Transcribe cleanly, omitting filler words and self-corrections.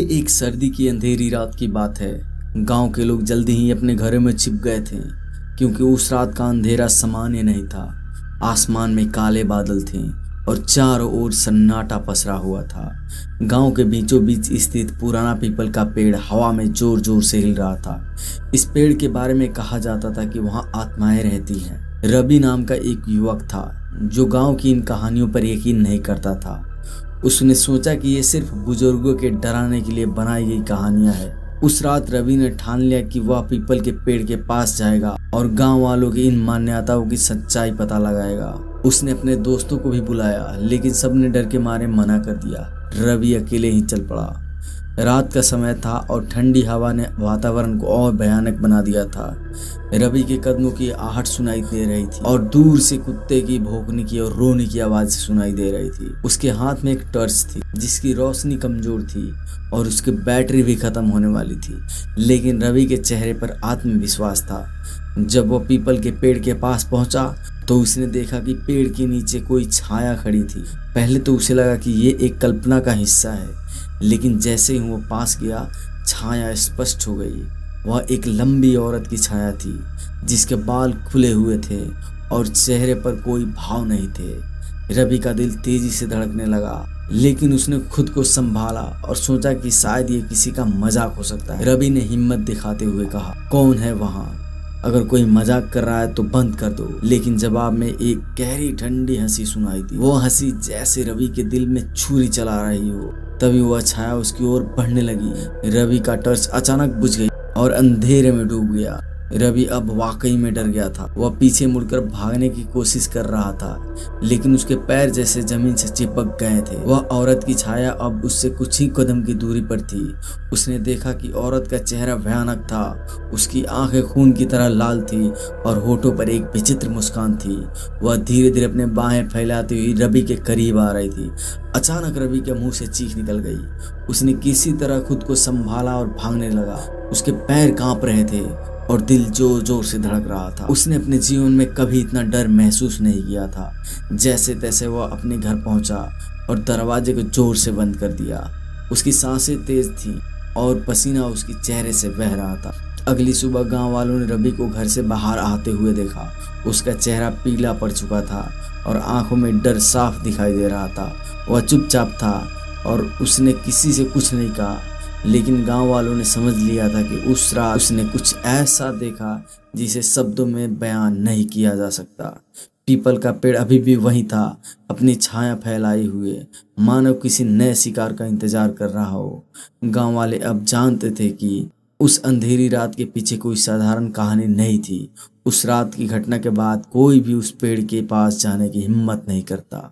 एक सर्दी की अंधेरी रात की बात है। गांव के लोग जल्दी ही अपने घरों में छिप गए थे, क्योंकि उस रात का अंधेरा सामान्य नहीं था। आसमान में काले बादल थे और चारों ओर सन्नाटा पसरा हुआ था। गांव के बीचों बीच स्थित पुराना पीपल का पेड़ हवा में जोर जोर से हिल रहा था। इस पेड़ के बारे में कहा जाता था कि वहां आत्माएं रहती हैं। रवि नाम का एक युवक था जो गांव की इन कहानियों पर यकीन नहीं करता था। उसने सोचा कि ये सिर्फ बुजुर्गों के डराने के लिए बनाई गई कहानियां हैं। उस रात रवि ने ठान लिया कि वह पीपल के पेड़ के पास जाएगा और गांव वालों की इन मान्यताओं की सच्चाई पता लगाएगा। उसने अपने दोस्तों को भी बुलाया, लेकिन सबने डर के मारे मना कर दिया। रवि अकेले ही चल पड़ा। रात का समय था और ठंडी हवा ने वातावरण को और भयानक बना दिया था। रवि के कदमों की आहट सुनाई दे रही थी और दूर से कुत्ते की भौंकने की और रोने की आवाज सुनाई दे रही थी। उसके हाथ में एक टॉर्च थी जिसकी रोशनी कमजोर थी और उसकी बैटरी भी खत्म होने वाली थी, लेकिन रवि के चेहरे पर आत्मविश्वास था। जब वह पीपल के पेड़ के पास पहुंचा तो उसने देखा कि पेड़ के नीचे कोई छाया खड़ी थी। पहले तो उसे लगा कि ये एक कल्पना का हिस्सा है, लेकिन जैसे ही वो पास गया छाया स्पष्ट हो गई। वह एक लंबी औरत की छाया थी जिसके बाल खुले हुए थे और चेहरे पर कोई भाव नहीं थे। रवि का दिल तेजी से धड़कने लगा, लेकिन उसने खुद को संभाला और सोचा कि शायद ये किसी का मजाक हो सकता है। रवि ने हिम्मत दिखाते हुए कहा, कौन है वहाँ? अगर कोई मजाक कर रहा है तो बंद कर दो। लेकिन जवाब में एक गहरी ठंडी हंसी सुनाई दी। वो हंसी जैसे रवि के दिल में छुरी चला रही हो। तभी वह छाया उसकी ओर बढ़ने लगी। रवि का टॉर्च अचानक बुझ गई और अंधेरे में डूब गया। रवि अब वाकई में डर गया था। वह पीछे मुड़कर भागने की कोशिश कर रहा था, लेकिन उसके पैर जैसे जमीन से चिपक गए थे। वह औरत की छाया अब उससे कुछ ही कदम की दूरी पर थी। उसने देखा कि औरत का चेहरा भयानक था। उसकी आंखें खून की तरह लाल थी और होठों पर एक विचित्र मुस्कान थी। वह धीरे धीरे अपने बाहें फैलाती हुई रवि के करीब आ रही थी। अचानक रवि के मुंह से चीख निकल गई। उसने किसी तरह खुद को संभाला और भागने लगा। उसके पैर कांप रहे थे और दिल जोर जोर से धड़क रहा था। उसने अपने जीवन में कभी इतना डर महसूस नहीं किया था। जैसे तैसे वह अपने घर पहुंचा और दरवाजे को जोर से बंद कर दिया। उसकी सांसें तेज थीं और पसीना उसके चेहरे से बह रहा था। अगली सुबह गांव वालों ने रवि को घर से बाहर आते हुए देखा। उसका चेहरा पीला पड़ चुका था और आंखों में डर साफ दिखाई दे रहा था। वह चुपचाप था और उसने किसी से कुछ नहीं कहा, लेकिन गांव वालों ने समझ लिया था कि उस रात उसने कुछ ऐसा देखा जिसे शब्दों में बयान नहीं किया जा सकता। पीपल का पेड़ अभी भी वहीं था, अपनी छाया फैलाए हुए, मानो किसी नए शिकार का इंतजार कर रहा हो। गांव वाले अब जानते थे कि उस अंधेरी रात के पीछे कोई साधारण कहानी नहीं थी। उस रात की घटना के बाद कोई भी उस पेड़ के पास जाने की हिम्मत नहीं करता।